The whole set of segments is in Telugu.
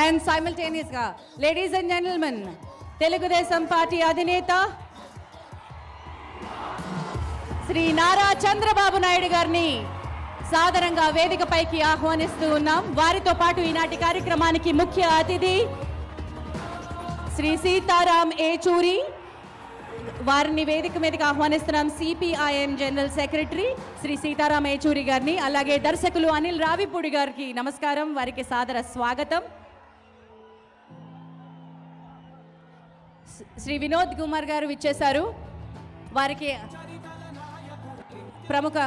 And simultaneously, ladies and gentlemen, Telugudesam Party Adhineta Sri Nara Chandrababu Naidu గారిని సాదరంగా వేదికపైకి ఆహ్వానిస్తూ ఉన్నాం. వారితో పాటు ఈనాటి కార్యక్రమానికి ముఖ్య అతిథి శ్రీ సీతారాం ఏచూరి, వారిని వేదిక మీదకి ఆహ్వానిస్తున్నాం. సిపిఐఎం జనరల్ సెక్రటరీ శ్రీ సీతారాం ఏచూరి గారిని, అలాగే దర్శకులు అనిల్ రావిపూడి గారికి నమస్కారం, వారికి సాదర స్వాగతం. శ్రీ వినోద్ కుమార్ గారు విచ్చేశారు, వారికి ప్రముఖ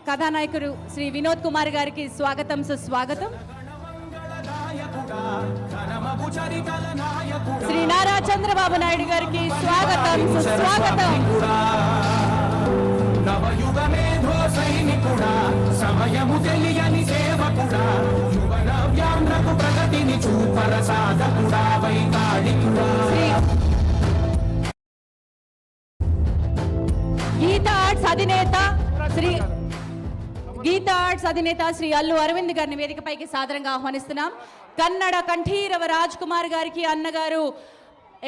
కథానాయకుడు శ్రీ వినోద్ కుమార్ గారికి స్వాగతం సుస్వాగతం. శ్రీ నారా చంద్రబాబు నాయుడు గారికి స్వాగతం సుస్వాగతం. గీతా ఆర్ట్స్ అధినేత శ్రీ అల్లు అరవింద్ గారిని వేదికపైకి సాదరంగా ఆహ్వానిస్తున్నాం. కన్నడ కంఠీరవ రాజ్ కుమార్ గారికి అన్నగారు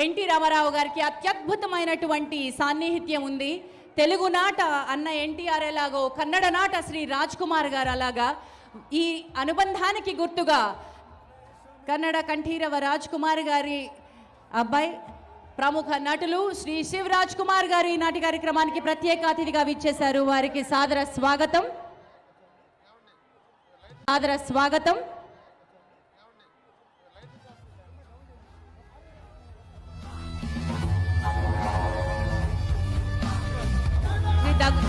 ఎన్టీ రామారావు గారికి అత్యద్భుతమైనటువంటి సాన్నిహిత్యం ఉంది. తెలుగు నాట అన్న ఎన్టీఆర్ ఎలాగో కన్నడ నాట శ్రీ రాజ్ కుమార్ గారు అలాగా, ఈ అనుబంధానికి గుర్తుగా కన్నడ కంఠీరవ రాజ్ కుమార్ గారి అబ్బాయి ప్రముఖ నటులు శ్రీ శివరాజ్ కుమార్ గారు ఈనాటి కార్యక్రమానికి ప్రత్యేక అతిథిగా విచ్చేశారు. వారికి సాదర స్వాగతం సాదర స్వాగతం.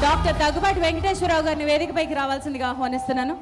డాక్టర్ దగ్గుబాటి వెంకటేశ్వరరావు గారిని వేదికపైకి రావాల్సిందిగా ఆహ్వానిస్తున్నాను.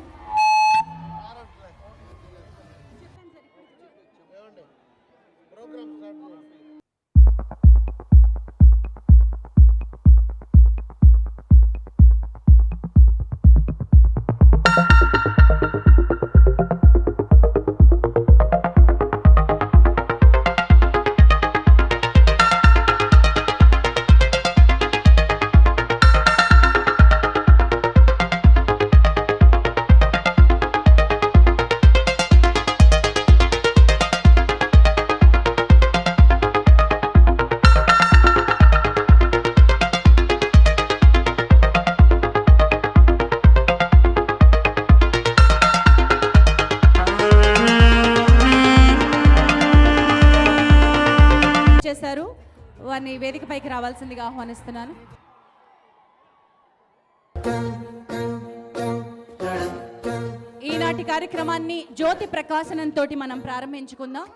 వారిని వేదికపైకి రావాల్సిందిగా ఆహ్వానిస్తున్నాను. ఈనాటి కార్యక్రమాన్ని జ్యోతి ప్రకాశనంతో మనం ప్రారంభించుకుందాం.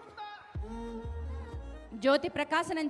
జ్యోతి ప్రకాశనం